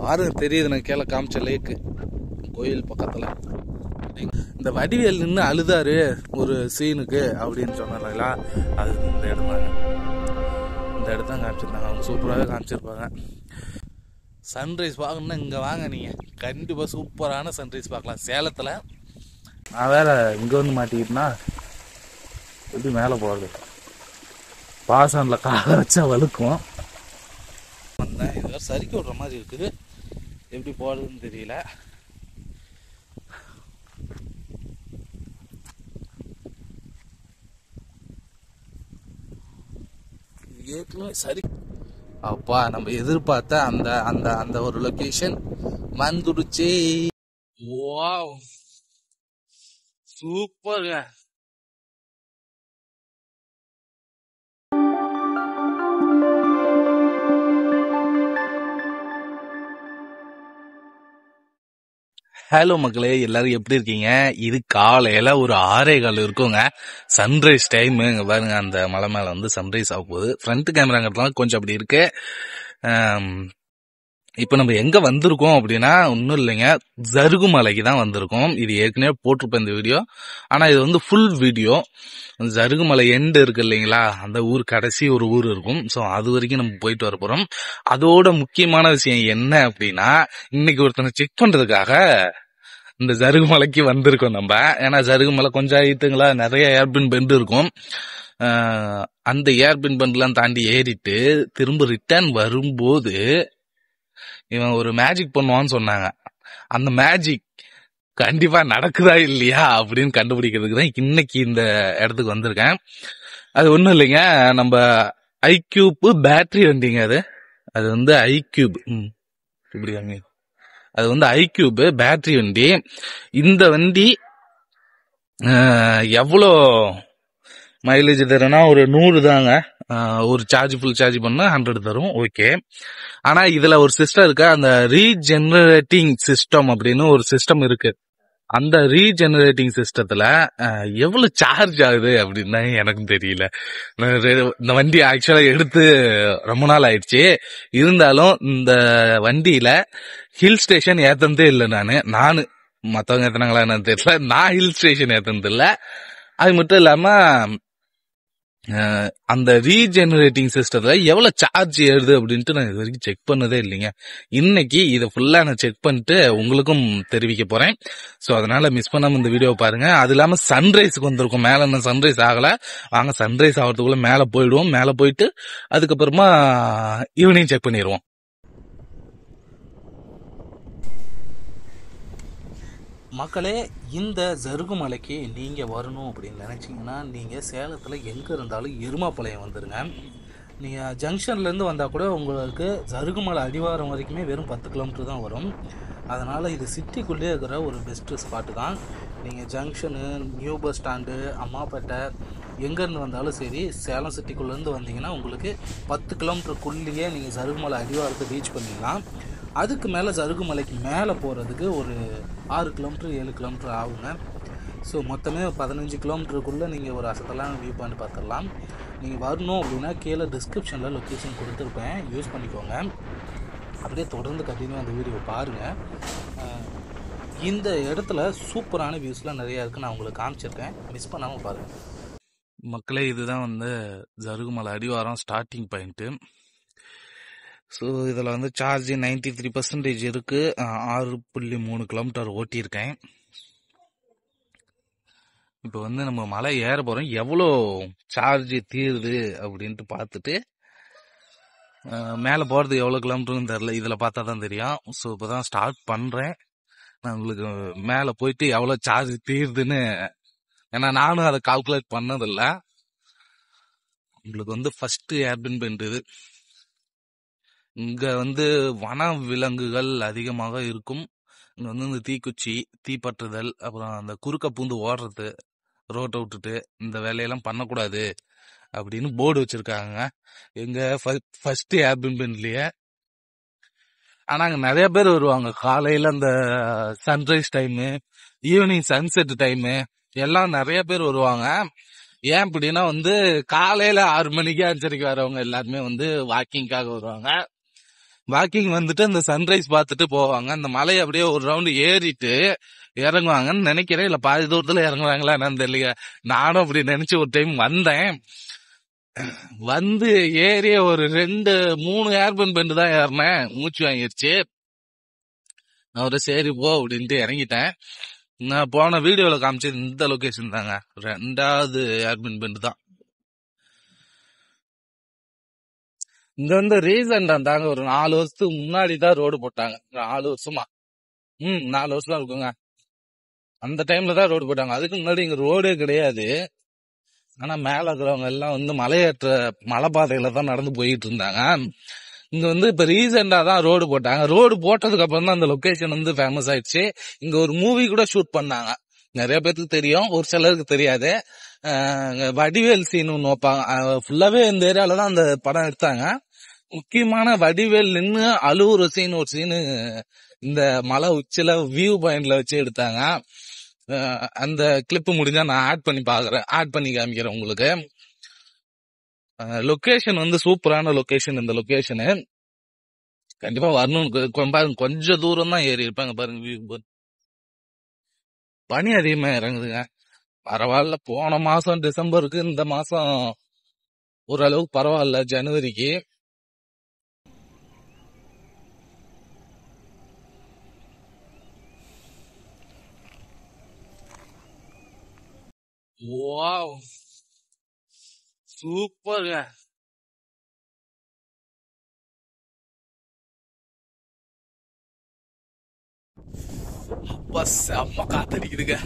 பாருங்க தெரியுது, நான் கீழே காமிச்ச லேக்கு கோயில் பக்கத்துல. இந்த வடிவேல் நின்று அழுதாரு ஒரு சீனுக்கு அப்படின்னு சொன்னாங்களா, அது இந்த இடம் தாங்க. இந்த இடத்தான் காமிச்சிருந்தாங்க, அவங்க சூப்பராகவே காமிச்சிருப்பாங்க. சன்ரைஸ் பார்க்கணுன்னா இங்கே வாங்க, நீங்கள் கண்டிப்பாக சூப்பரான சன்ரைஸ் பார்க்கலாம் சேலத்தில். நான் வேற இங்கே வந்து மாட்டிக்கிட்டேன்னா எப்படி மேலே போகிறது, பாசனில் காலை வச்சா வழுக்கும். வந்தேன், இது வேறு சறுக்கி விடுற மாதிரி இருக்குது, எப்படி போகிறதுன்னு தெரியல. ஏற்கனவே சரி அப்பா, நம்ம எதிர்பார்த்த அந்த அந்த அந்த ஒரு லொகேஷன் வந்துடுச்சு. வாவ், சூப்பர்ங்க. ஹலோ மக்களே, எல்லாரும் எப்படி இருக்கீங்க? இது காலையில ஒரு 6:15 இருக்குங்க, சன்ரைஸ் டைம். இங்க பாருங்க, அந்த மலை மேல வந்து சன்ரைஸ் ஆக போகுது. ஃப்ரண்ட் கேமராங்கிறதுலாம் கொஞ்சம் அப்படி இருக்கு. இப்போ நம்ம எங்க வந்திருக்கோம் அப்படின்னா ஒன்றும் இல்லைங்க, ஜருகுமலைக்கு தான் வந்திருக்கோம். இது ஏற்கனவே போட்டிருப்பேன் இந்த வீடியோ, ஆனா இது வந்து ஃபுல் வீடியோ. ஜருகுமலை எண்டு இருக்கு இல்லைங்களா, அந்த ஊர் கடைசி ஒரு ஊர் இருக்கும். ஸோ அது வரைக்கும் நம்ம போயிட்டு வர போறோம். அதோட முக்கியமான விஷயம் என்ன அப்படின்னா, இன்னைக்கு ஒருத்தனை செக் பண்றதுக்காக இந்த ஜருகுமலைக்கு வந்திருக்கோம் நம்ம. ஏன்னா ஜருகுமலை கொஞ்சம் ஆயிட்டுங்களா, நிறைய ஏர்பின் பெண்ட் இருக்கும். அந்த ஏர்பின் பெண்ட்லாம் தாண்டி ஏறிட்டு திரும்ப ரிட்டர்ன் வரும்போது இவன் ஒரு மேஜிக் பண்ணுவான்னு சொன்னாங்க. அந்த மேஜிக் கண்டிப்பா நடக்குதா இல்லையா அப்படின்னு கண்டுபிடிக்கிறதுக்கு தான் இன்னைக்கு இந்த இடத்துக்கு வந்திருக்கேன். அது ஒண்ணும் இல்லைங்க, நம்ம ஐக்யூப் பேட்டரி வண்டிங்க. அது வந்து ஐக்யூப் இப்படி, அது வந்து ஐக்யூப் பேட்டரி வண்டி. இந்த வண்டி எவ்வளோ மைலேஜ் தரும்னா ஒரு 100 தாங்க. ஒரு சார்ஜ் ஃபுல் சார்ஜ் பண்ணா 100 தரும். ஓகே, ஆனா இதுல ஒரு சிஸ்டம் இருக்கு, அந்த ரீஜெனரேட்டிங் சிஸ்டம் அப்படின்னு ஒரு சிஸ்டம் இருக்கு. அந்த ரீஜெனரேட்டிங் சிஸ்டத்துல எவ்வளவு சார்ஜ் ஆகுது அப்படின்னு எனக்கும் தெரியல. இந்த வண்டி ஆக்சுவலா எடுத்து ரொம்ப நாள் ஆயிடுச்சு. இருந்தாலும் இந்த வண்டியில ஹில் ஸ்டேஷன் ஏத்தனதே இல்லை. நானு மத்தவங்க ஏத்தனாங்களா என்னன்னு தெரியல, நான் ஹில் ஸ்டேஷன் ஏத்தனது இல்லை. அது மட்டும் இல்லாம அந்த ரீஜெனரேட்டிங் சிஸ்டத்துல எவ்வளவு சார்ஜ் ஏறுது அப்படின்ட்டு நான் இது வரைக்கும் செக் பண்ணதே இல்லைங்க. இன்னைக்கு இதை ஃபுல்லா நான் செக் பண்ணிட்டு உங்களுக்கும் தெரிவிக்க போறேன். ஸோ அதனால மிஸ் பண்ணாம இந்த வீடியோ பாருங்க. அது இல்லாம சன்ரைஸுக்கு வந்திருக்கும், மேல இன்னும் சன்ரைஸ் ஆகல. வாங்க சன்ரைஸ் ஆகிறதுக்குள்ள மேல போயிடுவோம். மேல போயிட்டு அதுக்கப்புறமா ஈவினிங் செக் பண்ணிடுவோம். மக்களே, இந்த ஜருகுமலைக்கு நீங்கள் வரணும் அப்படின்னு நினச்சிங்கன்னா நீங்கள் சேலத்தில் எங்கே இருந்தாலும் எருமாப்பாளையம் வந்துடுங்க. நீங்கள் ஜங்ஷன்லேருந்து வந்தால் கூட உங்களுக்கு ஜருகுமலை அடிவாரம் வரைக்குமே வெறும் 10 கிலோமீட்டர் தான் வரும். அதனால் இது சிட்டிக்குள்ளே இருக்கிற ஒரு பெஸ்ட்டு ஸ்பாட்டு தான். நீங்கள் junction, new bus stand, Ammapettai எங்கேருந்து வந்தாலும் சரி, சேலம் சிட்டிக்குள்ளேருந்து வந்தீங்கன்னா உங்களுக்கு 10 கிலோமீட்டருக்குள்ளேயே நீங்கள் ஜருகுமலை அடிவாரத்தை ரீச் பண்ணிடலாம். அதுக்கு மேலே ஜருகுமலைக்கு மேலே போகிறதுக்கு ஒரு 6 கிலோமீட்டர் 7 கிலோமீட்டர் ஆகுங்க. ஸோ மொத்தமே 15 கிலோமீட்டருக்குள்ளே நீங்கள் ஒரு அசத்தெல்லாம் வியூ பண்ணி பார்த்துடலாம். நீங்கள் வரணும் அப்படின்னா கீழே டிஸ்கிரிப்ஷனில் லொக்கேஷன் கொடுத்துருப்பேன், யூஸ் பண்ணிக்கோங்க. அப்படியே தொடர்ந்து கண்டினியூ அந்த வீடியோ பாருங்கள். இந்த இடத்துல சூப்பரான வியூஸ்லாம் நிறையா இருக்குது, நான் உங்களுக்கு காமிச்சிருக்கேன், மிஸ் பண்ணாமல் பாருங்கள். மக்களே, இதுதான் வந்து ஜருகுமலை அடிவாரம் ஸ்டார்டிங் பாயிண்ட்டு. ஸோ இதில் வந்து சார்ஜ் 93% இருக்கு. 6.3 கிலோமீட்டர் ஓட்டியிருக்கேன். இப்போ வந்து நம்ம மலை ஏற போகிறோம், எவ்வளோ சார்ஜ் தீருது அப்படின்ட்டு பார்த்துட்டு மேலே போகிறது எவ்வளோ கிலோமீட்டர்னு தெரில, இதில் பார்த்தா தான் தெரியும். ஸோ இப்போ தான் ஸ்டார்ட் பண்ணுறேன். நான் உங்களுக்கு மேலே போயிட்டு எவ்வளோ சார்ஜ் தீருதுன்னு, ஏன்னா நானும் அதை கால்குலேட் பண்ணதில்லை. உங்களுக்கு வந்து ஃபர்ஸ்ட் ஏர்பின் பெண்ட் இது. இங்க வந்து வன விலங்குகள் அதிகமாக இருக்கும். இங்க வந்து இந்த தீக்குச்சி, தீப்பற்றுதல், அப்புறம் அந்த குறுக்க பூந்து ஓடுறது, ரோட்டை விட்டுட்டு இந்த வேலையெல்லாம் பண்ணக்கூடாது அப்படின்னு போர்டு வச்சிருக்காங்க எங்க ஃபர்ஸ்ட் ஏர்பின் பெண்ட்லயே. ஆனா அங்க நிறைய பேர் வருவாங்க, காலையில அந்த sunrise time, evening sunset time எல்லாம் நிறைய பேர் வருவாங்க. ஏன் அப்படின்னா வந்து காலையில 6 மணிக்கு 5:30 வரவங்க எல்லாருமே வந்து வாக்கிங்காக வருவாங்க. வாக்கிங் வந்துட்டு அந்த சன்ரைஸ் பார்த்துட்டு போவாங்க. அந்த மலையை அப்படியே ஒரு ரவுண்டு ஏறிட்டு இறங்குவாங்கன்னு நினைக்கிறேன். இல்ல பாதி தூரத்துல இறங்குவாங்களா என்னன்னு தெரியல. நானும் அப்படி நினைச்சு ஒரு டைம் வந்தேன். வந்து ஏறிய ஒரு 2-3 ஏர்பன் பெண்டு தான் ஏறினேன். மூச்சு வாங்கிருச்சு. அவரு சரி போ அப்படின்ட்டு இறங்கிட்டேன். நான் போன வீடியோல காமிச்சது இந்த லொகேஷன் தாங்க. 2வது ஏர்பன் பெண்டு தான். இங்க வந்து ரீசெண்டா தாங்க ஒரு 4 வருஷத்துக்கு முன்னாடி தான் ரோடு போட்டாங்க. 4 வருஷமா 4 வருஷம் இருக்குங்க. அந்த டைம்ல தான் ரோடு போட்டாங்க. அதுக்கு முன்னாடி இங்க ரோடே கிடையாது. ஆனா மேல இருக்கிறவங்க எல்லாம் வந்து மலையேற்ற மலைப்பாதையில தான் நடந்து போயிட்டு இருந்தாங்க. இங்க வந்து இப்ப ரீசெண்டா தான் ரோடு போட்டாங்க. ரோடு போட்டதுக்கு அப்புறம் தான் அந்த லொகேஷன் வந்து ஃபேமஸ் ஆயிடுச்சு. இங்க ஒரு மூவி கூட ஷூட் பண்ணாங்க. நிறைய பேருக்கு தெரியும், ஒரு சிலருக்கு தெரியாது. வடிவேல் சீன் ஒன்று வைப்பாங்க. ஃபுல்லாவே இந்த ஏரியால தான் அந்த படம் எடுத்தாங்க. முக்கியமான வடிவேல் நின்று அழுவுற சீன் ஒரு சீனு இந்த மலை உச்சில வியூ பாயிண்ட்ல வச்சு எடுத்தாங்க. அந்த கிளிப் முடிஞ்சா நான் ஆட் பண்ணி காமிக்கிறேன் உங்களுக்கு. லொகேஷன் வந்து சூப்பரான லொகேஷன். இந்த லொகேஷனு கண்டிப்பா வரணும். கொஞ்சம் தூரம் தான் ஏறி இருப்பாங்க பாருங்க. வியூ பனி அதிகமா இறங்குதுங்க. பரவாயில்ல. போன மாசம் டிசம்பருக்கு இந்த மாசம் ஓரளவுக்கு பரவாயில்ல. ஜனவரிக்கு சூப்பர்ங்க. அப்பா செம்ம காத்தடிக்குதுங்க.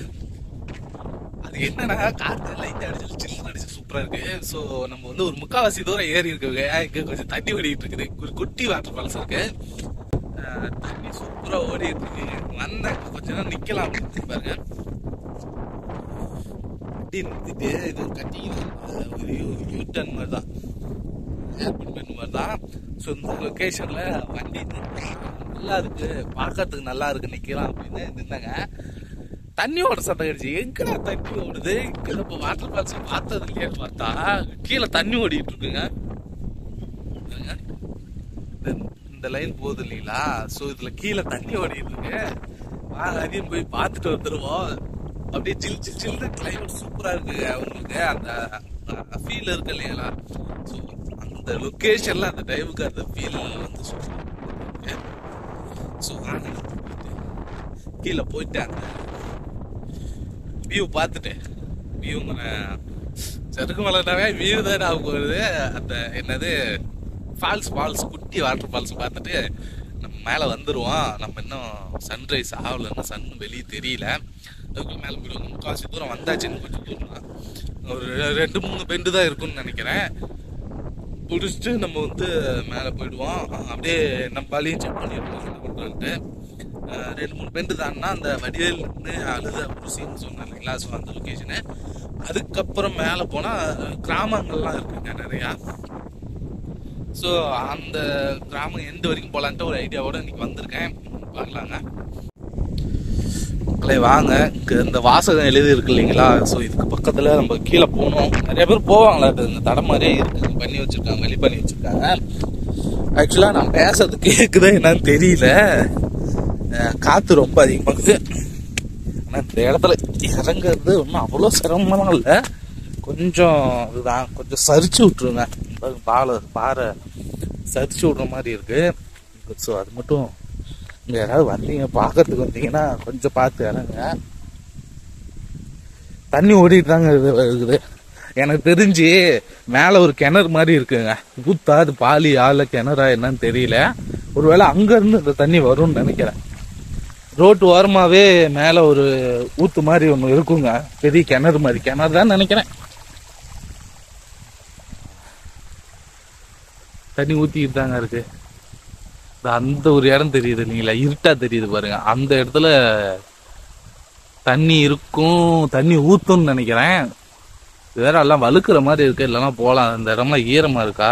அது என்னன்னா காத்து லைட் அடிச்சு சில்லுன்னு அடிச்சு சூப்பரா இருக்கு. சோ நம்ம வந்து ஒரு 3/4 தூரம் ஏறி இருக்குங்க. இங்க கொஞ்சம் தண்ணி ஓடிட்டு இருக்குது. ஒரு குட்டி வாட்டர் ஃபால்ஸ் இருக்கு. தண்ணி சூப்பரா ஓடிட்டு இருக்கு. வந்தா கொஞ்ச நேரம் நிக்கலாம் பாருங்க. நிறுத்திட்டு இது கட்டிக்கிது ஒரு யூட்டன் மாதிரி தான், மாதிரி தான். ஸோ இந்த லொக்கேஷன்ல வண்டி நல்லா இருக்கு, பார்க்கறதுக்கு நல்லா இருக்கு, நிக்கலாம் அப்படின்னு நின்னாங்க. தண்ணியோட சத்தம் கிடைச்சு எங்கடா தண்ணி ஓடுது, இங்க நம்ம வாட்டர் ஃபால்ஸ் பார்த்தது இல்லையான்னு பார்த்தா கீழே தண்ணி ஓடிட்டு இருக்குங்க. இந்த லைன் போகுது இல்லைங்களா, ஸோ இதுல கீழே தண்ணி ஓடிட்டு இருக்கு. அதையும் போய் பார்த்துட்டு வந்துருவோம். அப்படியே சில்லு கிளைமேட் சூப்பரா இருக்கு. அவங்களுக்கு அந்த ஃபீல் இருக்கு இல்லைங்களா, ஸோ அந்த லொக்கேஷன்ல அந்த டைமுக்கு அந்த ஃபீல் வந்து சூப்பரா இருக்கு. ஸோ கீழே போயிட்டாங்க. வியூ பார்த்துட்டு வியூ சருக்குமலைனாவே வியூ தான் ஞாபகம் வருது. அந்த என்னது ஃபால்ஸ் குட்டி வாட்டர் ஃபால்ஸ் பார்த்துட்டு நம்ம மேலே வந்துடுவோம். நம்ம இன்னும் சன்ரைஸ் ஆகலைன்னா சன் வெளியே தெரியல. அதுக்குள்ள மேலே போயிடுவோம். 3/4 தூரம் வந்தாச்சுன்னு கொஞ்சம் தூரம் தான், ஒரு 2-3 பெண்டு தான் இருக்குன்னு நினைக்கிறேன். பிடிச்சிட்டு நம்ம வந்து மேலே போயிடுவோம். அப்படியே நம்ம பாலையும் செக் பண்ணிடுவோம் என்ன பண்ணுறோன்ட்டு. 2-3 பெண்டு தான்னா அந்த வடிவேல் அழுத ஒரு சீன் சொன்னேன் இல்லைங்களா, ஸோ அந்த லொக்கேஷனு. அதுக்கப்புறம் மேலே போனால் கிராமங்கள்லாம் இருக்குங்க நிறையா. ஸோ அந்த கிராமம் எண்டு வரைக்கும் போகலான்ட்டு ஒரு ஐடியாவோட இன்னைக்கு வந்திருக்கேன். பார்க்கலாங்க மக்களை, வாங்க. இந்த வாசகம் எழுதி இருக்கு இல்லைங்களா, ஸோ இதுக்கு பக்கத்தில் நம்ம கீழே போகணும். நிறைய பேர் போவாங்களா, இந்த தடம் மாதிரியே இருக்கு, பண்ணி வச்சிருக்காங்க, வெளி பண்ணி வச்சிருக்காங்க. ஆக்சுவலாக நான் பேசுறது கேட்குதா என்னன்னு தெரியல, காற்று ரொம்ப அதிகமாகுது. ஆனால் இந்த இடத்துல இறங்குறது ஒன்றும் அவ்வளோ சிரமமாக இல்லை, கொஞ்சம் இதுதான், கொஞ்சம் சரிச்சு விட்ருங்க. பாறை சரிச்சு விட்ற மாதிரி இருக்கு. ஸோ அது மட்டும் இங்கே யாராவது வந்தீங்க, பார்க்கறதுக்கு வந்தீங்கன்னா கொஞ்சம் பார்த்து இறங்க. தண்ணி ஓடிட்டு தாங்க இருக்குது. எனக்கு தெரிஞ்சு மேலே ஒரு கிணறு மாதிரி இருக்குங்க. ஊத்தா அது பாலி ஆள கிணறா என்னன்னு தெரியல. ஒருவேளை அங்கேருந்து இந்த தண்ணி வரும்னு நினைக்கிறேன். ரோட்டு ஓரமாகவே மேலே ஒரு ஊத்து மாதிரி ஒன்று இருக்குங்க, பெரிய கிணறு மாதிரி. கிணறு தான் நினைக்கிறேன். தண்ணி ஊற்றிக்கிட்டு தாங்க இருக்கு. அந்த ஒரு இடம் தெரியுது இல்லைங்களா, இருட்டா தெரியுது பாருங்க, அந்த இடத்துல தண்ணி இருக்கும், தண்ணி ஊத்தும்னு நினைக்கிறேன். வேற எல்லாம் வழுக்கிற மாதிரி இருக்கு, இல்லைன்னா போகலாம். அந்த இடம்லாம் ஈரமா இருக்கா,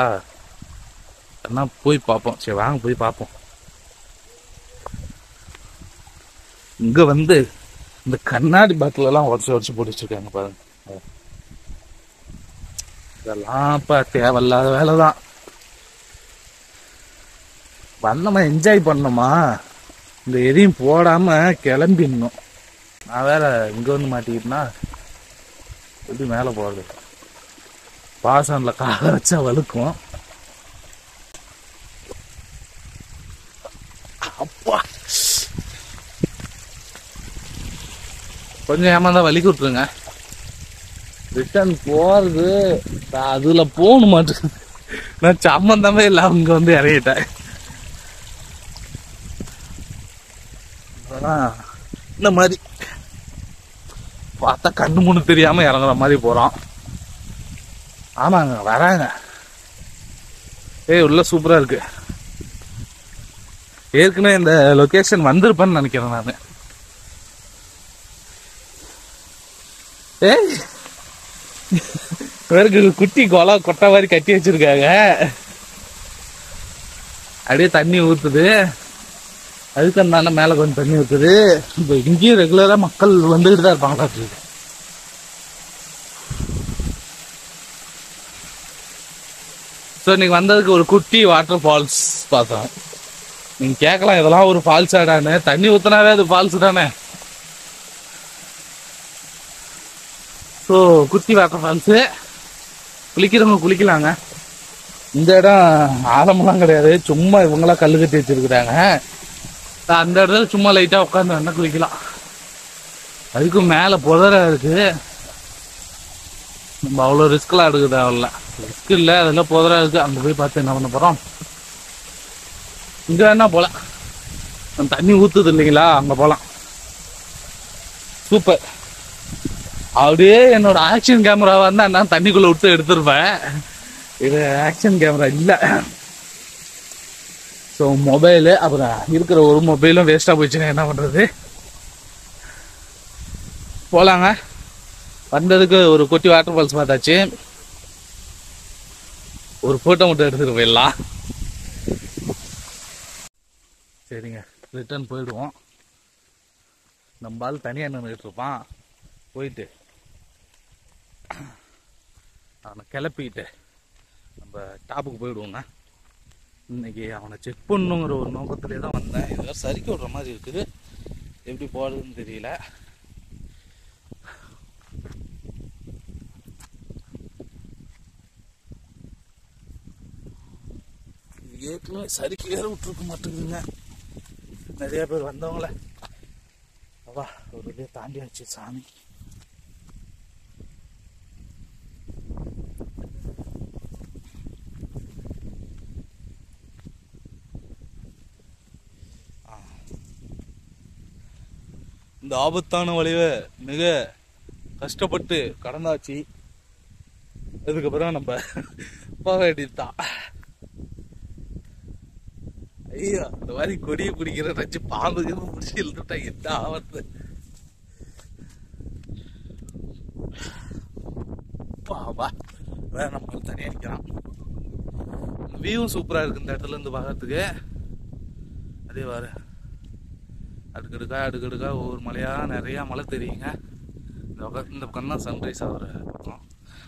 என்ன போய் பார்ப்போம். சரி வாங்க போய் பார்ப்போம். இங்க வந்து இந்த கண்ணாடி பாட்டில் எல்லாம் உடச்சு போட்டு வச்சிருக்காங்க பாருங்க. இதெல்லாம் இப்ப தேவையில்லாத வேலைதான். பண்ணமா என்ஜாய் பண்ணோமா, இந்த எதையும் போடாம கிளம்பிடணும். நான் வேற இங்க வந்து மாட்டிக்கிட்டேன்னா எப்படி மேலே போகிறது? பாசன்ல கால வச்சா வலுக்கும். அப்பா கொஞ்சம் ஏமாந்தா வலிக்கு விட்டுருங்க. ரிட்டர்ன் போறது அதுல போகணும் மாட்டேங்குது. நான் சம்மந்தமே இல்லாம இங்க வந்து இறங்கிட்டேன். இந்த மாதிரி பார்த்தா கண்ணு முன்னு தெரியாம இறங்குற மாதிரி போறோம். ஆமாங்க வராங்க. உள்ள சூப்பரா இருக்கு. ஏற்கனவே இந்த லொகேஷன் வந்திருப்பேன்னு நினைக்கிறேன் நானு. வேறு குட்டி குளம் கொட்டை மாதிரி கட்டி வச்சிருக்காங்க. அப்படியே தண்ணி ஊத்துது. அதுக்கு அந்த மேல கொஞ்சம் தண்ணி ஊத்துது. இப்போ இங்கேயும் ரெகுலரா மக்கள் வந்துகிட்டு தான் இருப்பாங்களா. ஸோ இன்னைக்கு வந்ததுக்கு ஒரு குட்டி வாட்டர் ஃபால்ஸ் பார்த்தோம். நீங்க கேட்கலாம் இதெல்லாம் ஒரு ஃபால்ஸ் ஆடானு. தண்ணி ஊத்தினாவே அது ஃபால்ஸ் தானே. ஸோ குட்டி வாட்டர் ஃபால்ஸு குளிக்கிறவங்க குளிக்கலாங்க. இந்த இடம் ஆழமெல்லாம் கிடையாது, சும்மா இவங்களாம் கல்லு கட்டி வச்சிருக்கிறாங்க. அந்த இடத்துல சும்மா லைட்டா உட்காந்து வேணா குளிக்கலாம். அதுக்கும் மேலே புதரா இருக்கு. நம்ம அவ்வளோ ரிஸ்க்லாம் எடுக்க தேவையில்ல. ரிஸ்க் இல்லை, அதெல்லாம் புதரா இருக்கு. அங்கே போய் பார்த்து என்ன பண்ண போறோம். இங்க வேணா போலாம், தண்ணி ஊத்துது இல்லைங்களா, அங்க போலாம். சூப்பர். அப்படியே என்னோட ஆக்ஷன் கேமராவா இருந்தா நான் தண்ணிக்குள்ள விட்டு எடுத்துருப்பேன். இது ஆக்ஷன் கேமரா இல்ல. ஸோ மொபைலு அப்புறம் இருக்கிற ஒரு மொபைலும் வேஸ்டா போயிடுச்சுன்னா என்ன பண்றது. போலாங்க. வந்ததுக்கு ஒரு குட்டி வாட்டர் ஃபால்ஸ் பார்த்தாச்சு. ஒரு போட்டோ மட்டும் எடுத்துட்டு போயிடலாம். சரிங்க, ரிட்டர்ன் போயிடுவோம். நம்ம ஆள் தனியாக நின்றுட்டு இருப்பான். போயிட்டு அவனை கிளப்பிக்கிட்டு நம்ம டாப்புக்கு போயிடுவோங்க. இன்னைக்கு அவனை செக் பண்ணுங்கிற ஒரு நோக்கத்திலே தான் வந்தேன். ஏதாவது சரிக்க விடுற மாதிரி இருக்குது. எப்படி போகிறதுன்னு தெரியல. ஏற்கனவே சரிக்கு ஏற விட்டுருக்க மாட்டேங்குதுங்க. நிறைய பேர் வந்தவங்கள அவா ஒரு வழியாக தாண்டியாச்சு சாமி. இந்த ஆபத்தான வழிவை மிக கஷ்டப்பட்டு கடந்தாச்சு. அதுக்கப்புறம் நம்ம போக வேண்டியதுதான். ஐயோ, இந்த மாதிரி கொடியை பிடிக்கிற நச்சு பாம்புக்கு பிடிச்சி இழுத்துட்டா என்ன ஆபத்து. பாபா வேற நம்ம தனியா நிற்கிறான். வியூவும் சூப்பரா இருக்கு இந்த இடத்துல இருந்து பார்க்கறதுக்கு. அதே வாரு அடுக்கடுக்கா அடுக்கடுக்கா ஒவ்வொரு மலையா நிறைய மலை தெரியுங்க. இந்த பக்கம் தான் சன்ரைஸ் ஆகிற பக்கம்.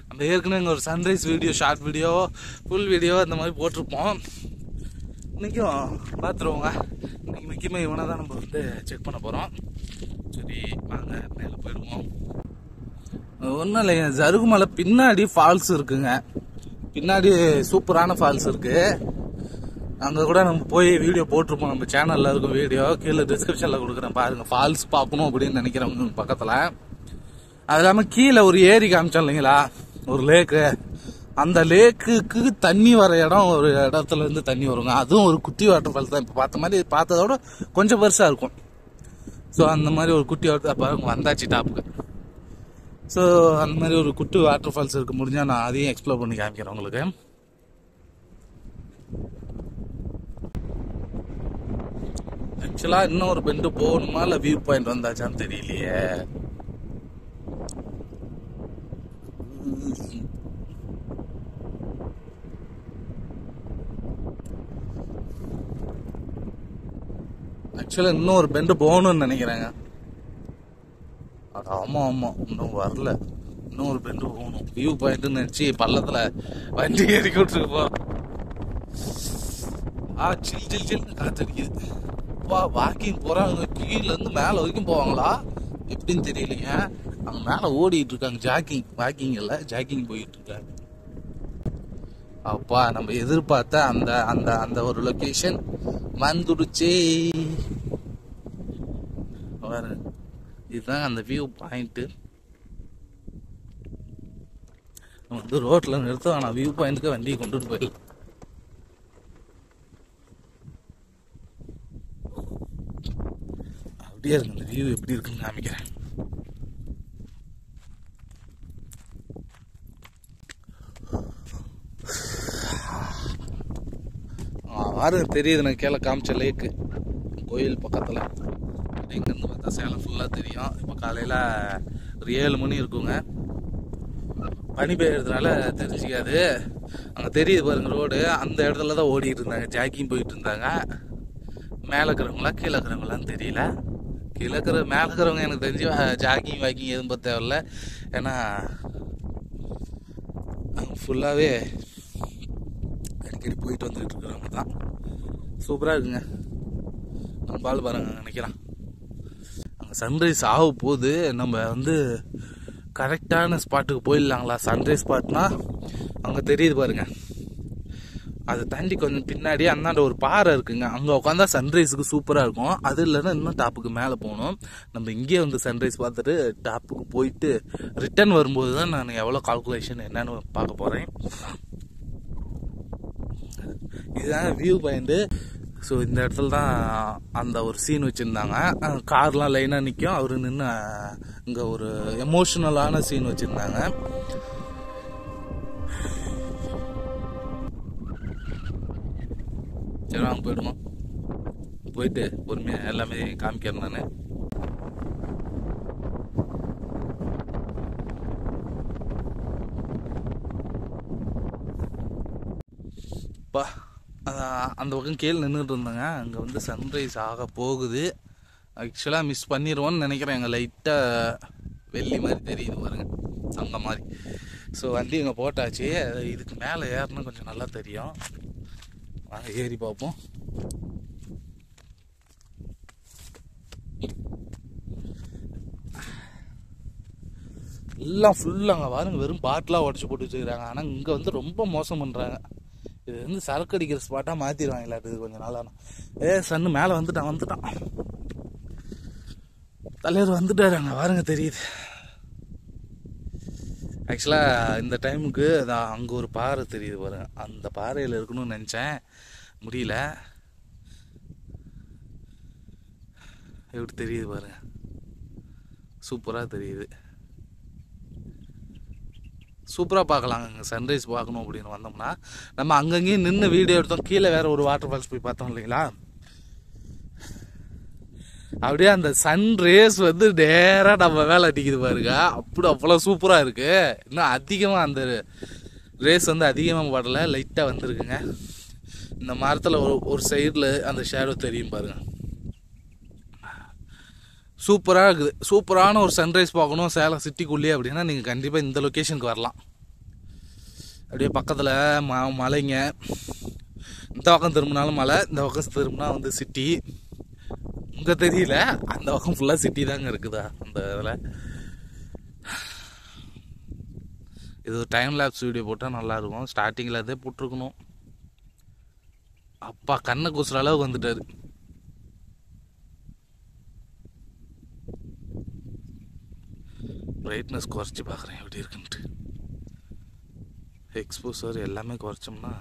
நம்ம ஏற்கனவே இங்கே ஒரு sunrise video, short video, full video அந்த மாதிரி போட்டிருப்போம். இன்னைக்கும் பார்த்துருவோங்க. இன்னைக்கு முக்கியமாக இவனை தான் நம்ம வந்து செக் பண்ண போகிறோம். சரி வாங்க மேலே போயிடுவோம். ஒன்றும் இல்லைங்க, ஜருகுமலை பின்னாடி ஃபால்ஸ் இருக்குங்க. பின்னாடி சூப்பரான ஃபால்ஸ் இருக்கு. அங்கே கூட நம்ம போய் வீடியோ போட்டிருப்போம். நம்ம சேனலில் இருக்கும் வீடியோ கீழே டிஸ்கிரிப்ஷனில் கொடுக்குறேன் பாருங்க. ஃபால்ஸ் பார்க்கணும் அப்படின்னு நினைக்கிறவங்க பக்கத்தில். அது இல்லாமல் கீழே ஒரு ஏரி காமிச்சோம் இல்லைங்களா, ஒரு லேக்கு. அந்த லேக்குக்கு தண்ணி வர இடம் ஒரு இடத்துல இருந்து தண்ணி வருங்க. அதுவும் ஒரு குட்டி வாட்டர் ஃபால்ஸ் தான். இப்போ பார்த்த மாதிரி பார்த்ததோட கொஞ்சம் பெருசாக இருக்கும். ஸோ அந்த மாதிரி ஒரு குட்டி வாட்டர் பாருங்க வந்தாச்சு டாப்புக்கு. ஸோ அந்த மாதிரி ஒரு குட்டி வாட்டர் ஃபால்ஸ் இருக்கு. முடிஞ்சால் நான் அதையும் எக்ஸ்ப்ளோர் பண்ணி காமிக்கிறேன் உங்களுக்கு. ஆக்சுவலா இன்னும் ஒரு பெண்டு போகணுமா இல்லை வியூ பாயிண்ட் வந்தாச்சான்னு தெரியலையே. ஆக்சுவலா இன்னும் ஒரு பெண்டு போகணும்னு நினைக்கிறேங்க. ஆமா ஆமா, இன்னும் வரல. இன்னும் ஒரு பெண்டு போகணும். வியூ பாயிண்ட் நினைச்சு பள்ளத்துல வண்டி ஏறி விட்டுருப்போம். சில் சில் சில்னு காத்தடிக்குது. வாக்கிங் போகிறாங்க, கீழேருந்து மேலே வரைக்கும் போவாங்களா எப்படின்னு தெரியலைங்க. அவங்க மேலே ஓடிட்டு இருக்காங்க, வாக்கிங் இல்லை ஜாக்கிங் போயிட்டு இருக்காங்க. அப்பா நம்ம எதிர்பார்த்த அந்த அந்த அந்த ஒரு லொக்கேஷன் வந்துடுச்சே. இதுதான் அந்த வியூ பாயிண்ட்டு. நம்ம வந்து ரோட்டில் நிறுத்த வேணாம், வியூ பாயிண்ட்டுக்கு வண்டியை கொண்டுட்டு போயிடலாம். அப்படியே இருக்கு அந்த வியூ எப்படி இருக்குன்னு காமிக்கிறேன். தெரியுது நான் கீழே காமிச்ச லேக்கு, கோயில் பக்கத்தில். இங்கேருந்து பார்த்தா சேலம் ஃபுல்லாக தெரியும். இப்போ காலையில் ஒரு 7 மணி இருக்குங்க. பனி பெய்யறதுனால தெரிஞ்சிக்காது. அங்கே தெரியுது பாருங்க ரோடு, அந்த இடத்துல தான் ஓடிட்டு இருந்தாங்க, ஜாக்கிங் போயிட்டு இருந்தாங்க. மேலே இருக்கிறவங்களா கீழே இருக்கிறவங்களான்னு தெரியல. மேலே இருக்கிறவங்க எனக்கு தெரிஞ்சு ஜாக்கிங் வாக்கிங் எதுவும் பார்த்து தேவையில்ல. ஏன்னா ஃபுல்லாகவே அடிக்கடி போயிட்டு வந்துக்கிட்டு இருக்கிறவங்க தான். சூப்பராக இருக்குங்க. நம்ம பால் பாருங்க நினைக்கிறான். அங்கே சன்ரைஸ் ஆக போகுது. நம்ம வந்து கரெக்டான ஸ்பாட்டுக்கு போயிடலாங்களா? சன்ரைஸ் ஸ்பாட்னா அங்கே தெரியுது பாருங்க, அதை தாண்டி கொஞ்சம் பின்னாடி அந்தாண்ட ஒரு பாறை இருக்குங்க. அங்கே உட்காந்தா சன்ரைஸுக்கு சூப்பராக இருக்கும். அது இல்லைன்னா இன்னும் டாப்புக்கு மேலே போகணும். நம்ம இங்கேயே வந்து சன்ரைஸ் பார்த்துட்டு டாப்புக்கு போயிட்டு ரிட்டர்ன் வரும்போது தான் நான் எவ்வளோ கால்குலேஷன் என்னன்னு பார்க்க போகிறேன். இதுதான் வியூ பாயிண்ட்டு. ஸோ இந்த இடத்துல தான் அந்த ஒரு சீன் வச்சுருந்தாங்க. கார்லாம் லைனாக நிற்கும், அவர் நின்று இங்கே ஒரு எமோஷ்னலான சீன் வச்சுருந்தாங்க. சரி வாங்க போயிடுமா, போயிட்டு பொறுமையாக எல்லாமே காமிக்கிறேன் நான். அப்பா அந்த பக்கம் கீழே நின்றுட்டு இருந்தாங்க. அங்கே வந்து சன்ரைஸ் ஆக போகுது. ஆக்சுவலாக மிஸ் பண்ணிடுவோன்னு நினைக்கிறேன். எங்கள் லைட்டாக வெள்ளி மாதிரி தெரியுது பாருங்க, அங்கே மாதிரி. ஸோ வண்டி இங்கே போட்டாச்சு. இதுக்கு மேலே ஏறணும் கொஞ்சம் நல்லா தெரியும். வாங்க ஏறி பார்ப்போம். எல்லாம் ஃபுல்லாங்க பாருங்க, வெறும் பாட்டிலாக உடச்சி போட்டு வச்சுக்கிறாங்க. ஆனால் இங்கே வந்து ரொம்ப மோசம் பண்ணுறாங்க. இது வந்து சரக்கு அடிக்கிற ஸ்பாட்டாக மாற்றிடுவாங்களா இது கொஞ்சம் நாளானா. சன்னு மேலே வந்துட்டான் தலைவர் வந்துட்டாரு. அங்கே பாருங்க தெரியுது. ஆக்சுவலாக இந்த டைமுக்கு அதான் அங்கே ஒரு பாறை தெரியுது பாருங்க, அந்த பாறையில் இருக்கணும்னு நினச்சேன், முடியல. எப்படி தெரியுது பாருங்க, சூப்பராக தெரியுது. சூப்பராக பார்க்கலாங்க. அங்கே சன்ரைஸ் பார்க்கணும் அப்படின்னு வந்தோம்னா நம்ம அங்கங்கேயும் நின்று வீடியோ எடுத்தோம். கீழே வேறு ஒரு வாட்டர் ஃபால்ஸ் போய் பார்த்தோம் இல்லைங்களா? அப்படியே அந்த சன்ரேஸ் வந்து நேராக நம்ம மேலே அடிக்குது பாருங்க. அவ்வளோ சூப்பராக இருக்குது. இன்னும் அதிகமாக அந்த ரேஸ் வந்து அதிகமாக படலை, லைட்டாக வந்துருக்குங்க. இந்த மரத்தில் ஒரு சைடில் அந்த ஷேடோ தெரியும் பாருங்க. சூப்பராக இருக்குது. சூப்பரான ஒரு சன்ரைஸ் பார்க்கணும் சேலம் சிட்டிக்குள்ளேயே அப்படின்னா நீங்கள் கண்டிப்பாக இந்த லொக்கேஷனுக்கு வரலாம். அப்படியே பக்கத்தில் மலைங்க, இந்த பக்கம் திரும்பினாலும் மலை, இந்த பக்கம் திரும்பினா வந்து சிட்டி. இங்கே தெரியல, அந்த பக்கம் ஃபுல்லாக சிட்டி தாங்க இருக்குதா அந்த இதில். இது ஒரு டைம் லேப்ஸ் வீடியோ போட்டால் நல்லாயிருக்கும். ஸ்டார்டிங்கில் அதே போட்டிருக்கணும். அப்பா கண்ணை கூசுற அளவுக்கு வந்துட்டாரு. பிரைட்னஸ் குறைச்சி பார்க்குறேன் எப்படி இருக்குன்ட்டு. எக்ஸ்போசர் எல்லாமே குறைச்சோம்னா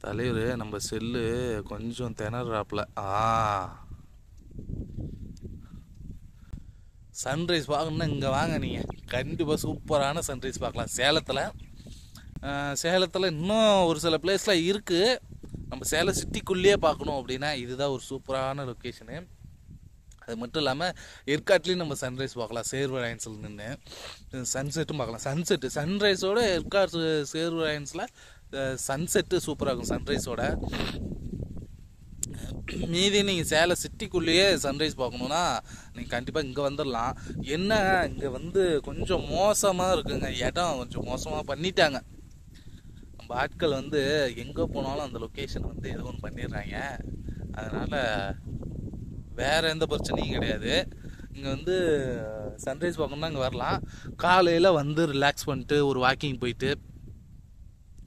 தலைவர் நம்ம செல்லு கொஞ்சம் திணறாப்புல. சன்ரைஸ் பார்க்கணுன்னா இங்கே வாங்க, நீங்கள் கண்டிப்பாக சூப்பரான சன்ரைஸ் பார்க்கலாம் சேலத்தில். இன்னும் ஒரு சில பிளேஸ்லாம் இருக்குது. நம்ம சேலம் சிட்டிக்குள்ளேயே பார்க்கணும் அப்படின்னா இதுதான் ஒரு சூப்பரான லொக்கேஷனு. அது மட்டும் இல்லாமல் ஏற்காட்லேயும் நம்ம சன்ரைஸ் பார்க்கலாம். சேர்வராயன்ஸில் நின்று சன்செட்டும் பார்க்கலாம். சன்ரைஸோட ஏற்காடு சேர்வராயன்ஸில் சன்செட்டு சூப்பராக இருக்கும் சன்ரைஸோட. மீதி நீங்கள் சேலம் சிட்டிக்குள்ளேயே சன்ரைஸ் பார்க்கணுன்னா நீங்கள் கண்டிப்பாக இங்கே வந்துடலாம். என்ன இங்கே வந்து கொஞ்சம் மோசமாக இருக்குங்க, இடம் கொஞ்சம் மோசமாக பண்ணிட்டாங்க. நம்ம ஆட்கள் வந்து எங்கே போனாலும் அந்த லொக்கேஷன் வந்து ஏதோ ஒன்று பண்ணிடுறாங்க. அதனால் வேறு எந்த பிரச்சனையும் கிடையாது. இங்கே வந்து சன்ரைஸ் பார்க்கணுன்னா இங்கே வரலாம். காலையில் வந்து ரிலாக்ஸ் பண்ணிட்டு ஒரு வாக்கிங் போயிட்டு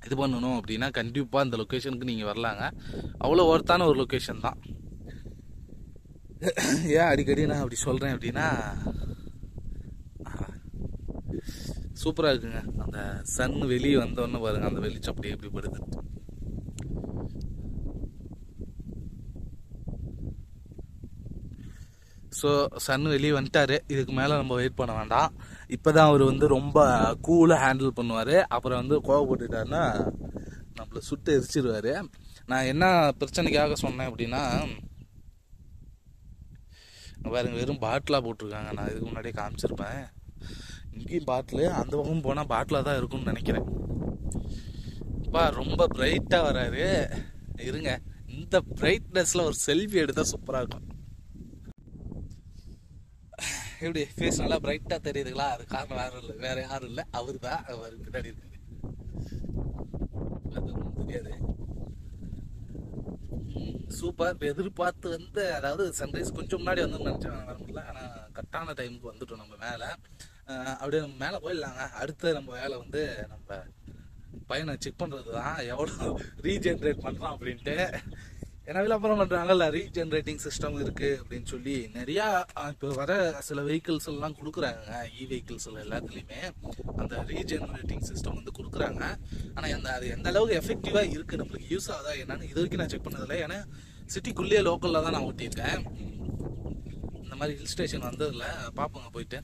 இது பண்ணணும் அப்படின்னா கண்டிப்பாக இந்த லொக்கேஷனுக்கு நீங்கள் வரலாங்க. அவ்வளோ ஒர்த்தான ஒரு லொக்கேஷன் தான். ஏன் அடிக்கடி நான் அப்படி சொல்கிறேன் அப்படின்னா, சூப்பராக இருக்குங்க. அந்த சன் வெளியே வந்தோன்னு பாருங்கள், அந்த வெளிச்சம் அப்படியே எப்படி படுது. ஸோ சன் வெளியே வந்துட்டார். இதுக்கு மேலே நம்ம வெயிட் பண்ண வேண்டாம். இப்போ தான் அவர் வந்து ரொம்ப கூலாக ஹேண்டில் பண்ணுவார். அப்புறம் வந்து கோவப்பட்டுட்டாருன்னா நம்மளை சுட்டு எரிச்சிடுவார். நான் என்ன பிரச்சனைக்காக சொன்னேன் அப்படின்னா, பாருங்க வெறும் பாட்டிலாக போட்டிருக்காங்க. நான் இதுக்கு முன்னாடியே காமிச்சிருப்பேன். இங்கேயும் பாட்டிலு, அந்த பக்கம் போனால் பாட்டிலாக தான் இருக்கும்னு நினைக்கிறேன். அப்பா ரொம்ப பிரைட்டாக வராரு. இருங்க, இந்த பிரைட்னஸில் ஒரு செல்ஃபி எடுத்தால் சூப்பராக இருக்கும். எப்படி ஃபேஸ் நல்லா பிரைட்டாக தெரியுதுங்களா? அது காரணம் வேறு இல்லை, வேறு யாரும் இல்லை, அவர் தான். அவர் பின்னாடி இருக்காரு, தெரியாது. சூப்பர். எதிர்பார்த்து வந்து, அதாவது சன்ரைஸ் கொஞ்சம் முன்னாடி வந்து நினச்சேன் வர முடியல. ஆனால் கரெக்டான டைமுக்கு வந்துட்டோம் நம்ம மேலே. அப்படியே நம்ம மேலே போயிடலாங்க. அடுத்து நம்ம வேலை வந்து நம்ம பையனை செக் பண்ணுறது தான், எவ்வளோ ரீஜென்ரேட் பண்ணுறான் அப்படின்ட்டு. ஏன்னா விளம்பரம் பண்ணுறாங்கல்ல, ரீஜென்ரேட்டிங் சிஸ்டம் இருக்குது அப்படின்னு சொல்லி நிறையா. இப்போ வர சில வெஹிக்கிள்ஸ் எல்லாம் கொடுக்குறாங்க, வெஹிக்கிள்ஸ் எல்லாத்துலேயுமே அந்த ரீஜென்ரேட்டிங் சிஸ்டம் வந்து கொடுக்குறாங்க. ஆனால் அது எந்த அளவுக்கு எஃபெக்டிவாக இருக்குது, நம்மளுக்கு யூஸ் ஆகுதா என்னன்னு இது வரைக்கும் நான் செக் பண்ணதில்லை. ஏன்னா சிட்டிக்குள்ளேயே லோக்கலில் தான் நான் ஓட்டியிருக்கேன். இந்த மாதிரி ஹில் ஸ்டேஷன் வந்ததில்லை. பார்ப்போங்க போயிட்டு.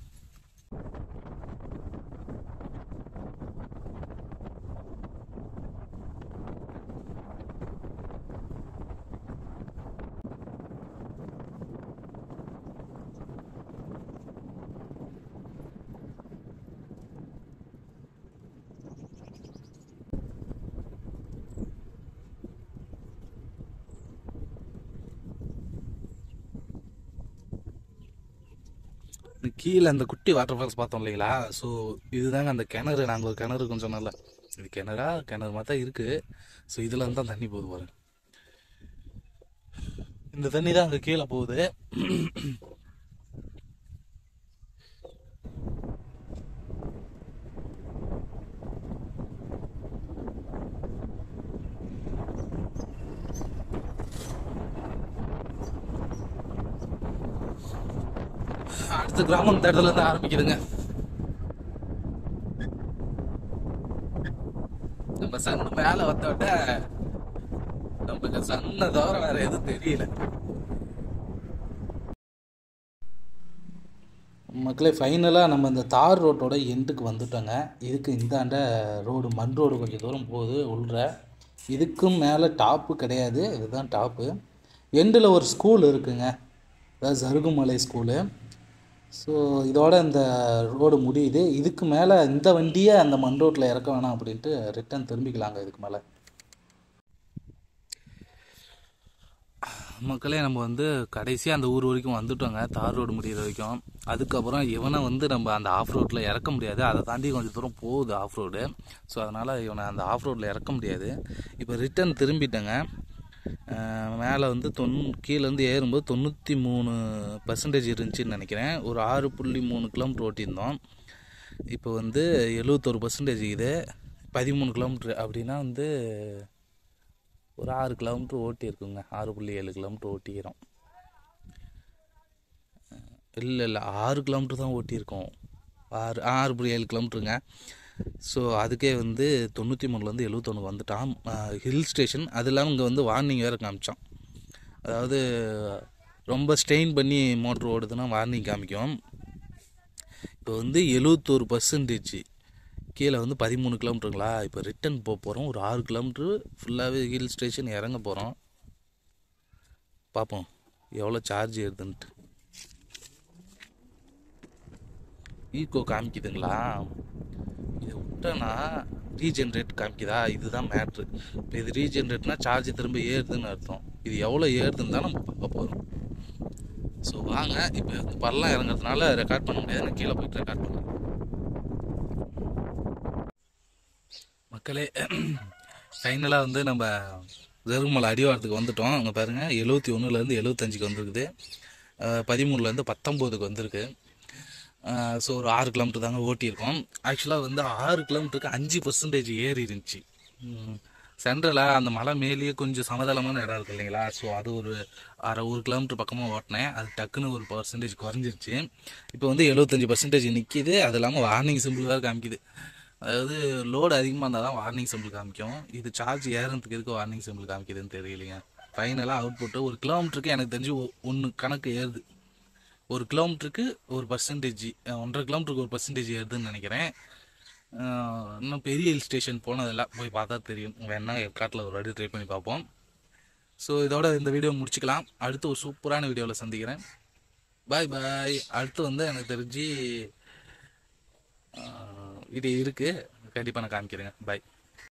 கீழே அந்த குட்டி வாட்டர் ஃபால்ஸ் பார்த்தோம் இல்லைங்களா? ஸோ இதுதாங்க அந்த கிணறு. நாங்கள் ஒரு கிணறு கொஞ்சம் நல்லா, இது கிணறு மாதிரி தான் இருக்குது. ஸோ இதில் வந்து தான் தண்ணி போகுது பாருங்க. இந்த தண்ணி தான் அங்கே கீழே போகுது. அடுத்த கிராமம் இந்த இடத்துல இருந்து ஆரம்பிக்குதுங்க. நம்ம சன் மேல வந்தோட நமக்கு சன்னை தவிர வேற எதுவும் தெரியல. மக்களே, ஃபைனலாக நம்ம இந்த தார் ரோட்டோட எண்டுக்கு வந்துட்டோங்க. இதுக்கு இந்தாண்ட ரோடு, மண் ரோடு கொஞ்சம் தூரம் போகுது உள்ள. இதுக்கும் மேலே டாப்பு கிடையாது, இதுதான் டாப்பு. எண்டில் ஒரு ஸ்கூல் இருக்குங்க, அதாவது சருகுமலை ஸ்கூலு. ஸோ இதோட இந்த ரோடு முடியுது. இதுக்கு மேலே இந்த வண்டியை அந்த மண் ரோட்டில் இறக்க வேணாம் அப்படின்ட்டு ரிட்டன் திரும்பிக்கலாங்க. இதுக்கு மேலே மக்களே, நம்ம வந்து கடைசியாக அந்த ஊர் வரைக்கும் வந்துட்டோங்க, தார் ரோடு முடிகிற வரைக்கும். அதுக்கப்புறம் இவனை வந்து நம்ம அந்த ஆஃப் ரோட்டில் இறக்க முடியாது. அதை தாண்டி கொஞ்சம் தூரம் போகுது ஆஃப் ரோடு. ஸோ அதனால் இவனை அந்த ஆஃப் ரோட்டில் இறக்க முடியாது. இப்போ ரிட்டன் திரும்பிட்டேங்க. மேலே வந்து கீழேருந்து ஏறும்போது 93% இருந்துச்சுன்னு நினைக்கிறேன். ஒரு 6.3 கிலோமீட்டர் ஓட்டியிருந்தோம். இப்போ வந்து 71% இது. 13 கிலோமீட்ரு அப்படின்னா வந்து ஒரு 6 கிலோமீட்டர் ஓட்டியிருக்குங்க. 6.7 கிலோமீட்டர் ஓட்டிக்கிறோம். இல்லை 6 கிலோமீட்டர் தான் ஓட்டியிருக்கோம். 6.7 கிலோமீட்டருங்க. ஸோ அதுக்கே வந்து 93லேருந்து 71 வந்துட்டான். ஹில் ஸ்டேஷன், அது இல்லாமல் இங்கே வந்து வார்னிங் வேறு காமிச்சான். அதாவது ரொம்ப ஸ்ட்ரெயின் பண்ணி மோட்ரு ஓடுதுன்னா வார்னிங் காமிக்கும். இப்போ வந்து 71%, கீழே வந்து 13 கிலோமீட்டருங்களா. இப்போ ரிட்டன் போகிறோம். ஒரு 6 கிலோமீட்ரு ஃபுல்லாகவே ஹில் ஸ்டேஷன் இறங்க போகிறோம். பார்ப்போம் எவ்வளோ சார்ஜ் ஏறுதுன்ட்டு. ஈக்கோ காமிக்குதுங்களா? இதை விட்டோன்னா ரீஜென்ரேட் காமிக்குதா? இதுதான் மேட்ரு. இப்போ இது ரீஜென்ரேட்னா சார்ஜ் திரும்ப ஏறுதுன்னு அர்த்தம். இது எவ்வளோ ஏறுதுன்னு தான் நம்ம பார்க்க போகிறோம். ஸோ வாங்க, இப்போ பள்ளம் இறங்குறதுனால ரெக்கார்ட் பண்ண முடியாது, நான் கீழே போயிட்டு ரெக்கார்ட் பண்ணேன். மக்களே, ஃபைனலாக வந்து நம்ம ஜருகுமலை அடிவாரத்துக்கு வந்துட்டோம். அங்கே பாருங்கள் 71லேருந்து 75க்கு வந்துருக்குது. 13லேருந்து 19க்கு வந்திருக்கு. ஸோ ஒரு 6 கிலோமீட்டர் தாங்க ஓட்டியிருக்கோம். ஆக்சுவலாக வந்து 6 கிலோமீட்டருக்கு 5% ஏறி இருந்துச்சு. சென்ட்ரலாக அந்த மலை மேலேயே கொஞ்சம் சமதளமான இடம் இருக்குது இல்லைங்களா, ஸோ அது ஒரு 1 கிலோமீட்டர் பக்கமாக ஓட்டினேன். அது டக்குன்னு ஒரு பர்சன்டேஜ் குறைஞ்சிருச்சு. இப்போ வந்து 75% நிற்கிது. அது இல்லாமல் வார்னிங் சிம்பிள் வேறு காமிக்குது. அதாவது லோடு அதிகமாக இருந்தால் தான் வார்னிங் சிம்பிள் காமிக்கும். இது சார்ஜ் ஏறதுக்கு எதுக்கு வார்னிங் சிம்பிள் காமிக்குதுன்னு தெரியலைங்க. ஃபைனலாக அவுட்புட்டு 1 கிலோமீட்டருக்கு எனக்கு தெரிஞ்சு 1 கணக்கு ஏறுது. 1 கிலோமீட்டருக்கு 1%, 1.5 கிலோமீட்டருக்கு 1% ஏறுதுன்னு நினைக்கிறேன். இன்னும் பெரிய ஹில் ஸ்டேஷன் போனதெல்லாம் போய் பார்த்தா தெரியும். வேணா ஏற்காட்டில் ஒரு வாட்டி ட்ரை பண்ணி பார்ப்போம். ஸோ இதோட இந்த வீடியோ முடிச்சுக்கலாம். அடுத்து ஒரு சூப்பரான வீடியோவில் சந்திக்கிறேன். பாய் பாய். அடுத்து வந்து எனக்கு தெரிஞ்சு இது இருக்குது, கண்டிப்பாக நான் காமிக்கிறேங்க. பாய்.